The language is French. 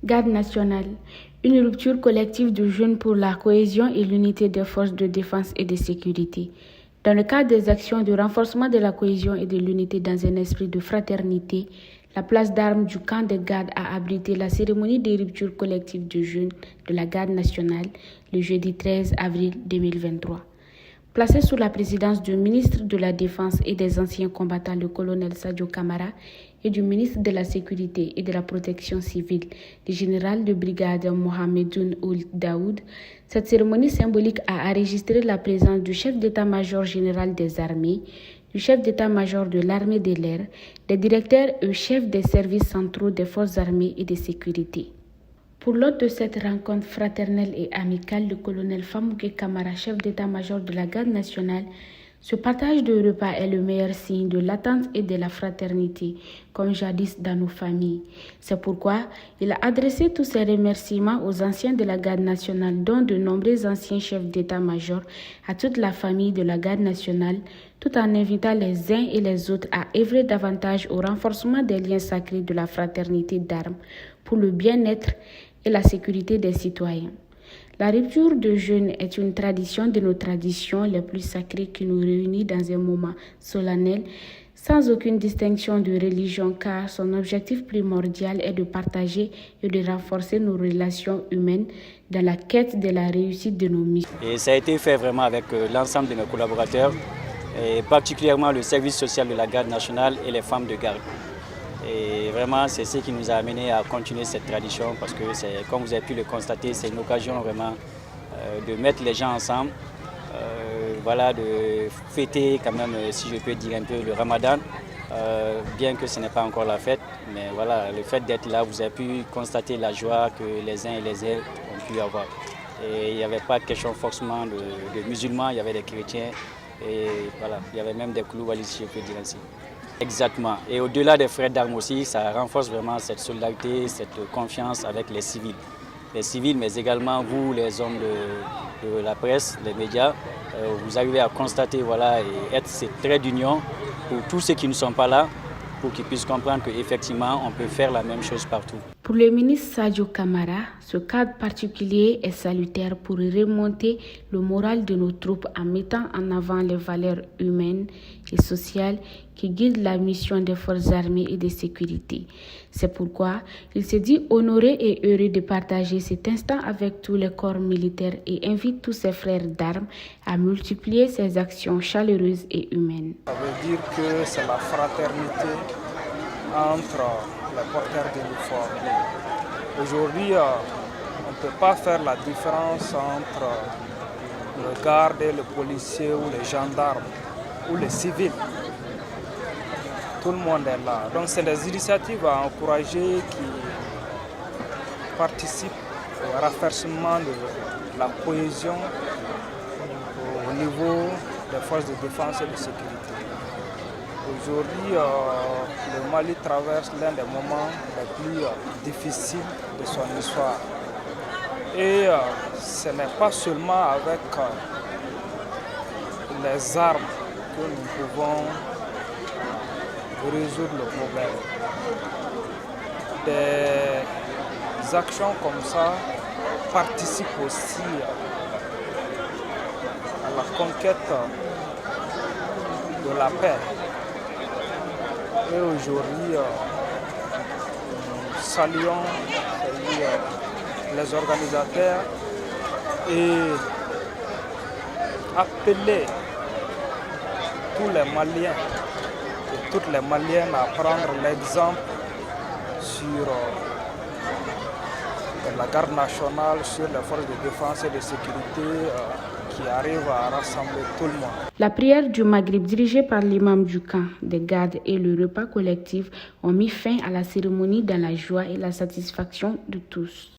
Garde nationale, une rupture collective de jeunes pour la cohésion et l'unité des forces de défense et de sécurité. Dans le cadre des actions de renforcement de la cohésion et de l'unité dans un esprit de fraternité, la place d'armes du camp de garde a abrité la cérémonie de rupture collective de jeunes de la Garde nationale le jeudi 13 avril 2023. Placé sous la présidence du ministre de la Défense et des anciens combattants, le colonel Sadio Camara, et du ministre de la Sécurité et de la Protection civile, le général de brigade Mohamedoun Ould Daoud, cette cérémonie symbolique a enregistré la présence du chef d'état-major général des armées, du chef d'état-major de l'armée de l'air, des directeurs et chefs des services centraux des forces armées et de sécurité. Pour l'hôte de cette rencontre fraternelle et amicale, le colonel Famouké Camara, chef d'état-major de la Garde nationale, ce partage de repas est le meilleur signe de l'attente et de la fraternité, comme jadis dans nos familles. C'est pourquoi il a adressé tous ses remerciements aux anciens de la Garde nationale, dont de nombreux anciens chefs d'état-major, à toute la famille de la Garde nationale, tout en invitant les uns et les autres à œuvrer davantage au renforcement des liens sacrés de la fraternité d'armes pour le bien-être et la sécurité des citoyens. La rupture de jeûne est une tradition de nos traditions les plus sacrées qui nous réunit dans un moment solennel sans aucune distinction de religion, car son objectif primordial est de partager et de renforcer nos relations humaines dans la quête de la réussite de nos missions. Et ça a été fait vraiment avec l'ensemble de nos collaborateurs, et particulièrement le service social de la Garde nationale et les femmes de garde. Et vraiment, c'est ce qui nous a amené à continuer cette tradition parce que, comme vous avez pu le constater, c'est une occasion vraiment de mettre les gens ensemble, voilà, de fêter quand même, si je peux dire un peu, le Ramadan, bien que ce n'est pas encore la fête. Mais voilà, le fait d'être là, vous avez pu constater la joie que les uns et les autres ont pu avoir. Et il n'y avait pas de question forcément de musulmans, il y avait des chrétiens et voilà, il y avait même des kouloualis, si je peux dire ainsi. Exactement. Et au-delà des frères d'armes aussi, ça renforce vraiment cette solidarité, cette confiance avec les civils. Les civils, mais également vous, les hommes de la presse, les médias, vous arrivez à constater voilà, et être ces traits d'union pour tous ceux qui ne sont pas là, pour qu'ils puissent comprendre qu'effectivement, on peut faire la même chose partout. Pour le ministre Sadio Camara, ce cadre particulier est salutaire pour remonter le moral de nos troupes en mettant en avant les valeurs humaines et sociales qui guident la mission des forces armées et de sécurité. C'est pourquoi il se dit honoré et heureux de partager cet instant avec tous les corps militaires et invite tous ses frères d'armes à multiplier ces actions chaleureuses et humaines. Ça veut dire que c'est la fraternité entre les porteurs d'uniformes. Aujourd'hui, on ne peut pas faire la différence entre le garde et le policier ou les gendarmes ou les civils. Tout le monde est là. Donc c'est des initiatives à encourager qui participent au raffermissement de la cohésion au niveau des forces de défense et de sécurité. Aujourd'hui, le Mali traverse l'un des moments les plus difficiles de son histoire. Et ce n'est pas seulement avec les armes que nous pouvons résoudre le problème. Des actions comme ça participent aussi à la conquête de la paix. Et aujourd'hui, nous saluons les organisateurs et appelons tous les Maliens et toutes les Maliennes à prendre l'exemple sur la Garde nationale, sur les forces de défense et de sécurité qui arrivent à rassembler tout le monde. La prière du Maghrib dirigée par l'imam du camp des gardes et le repas collectif ont mis fin à la cérémonie dans la joie et la satisfaction de tous.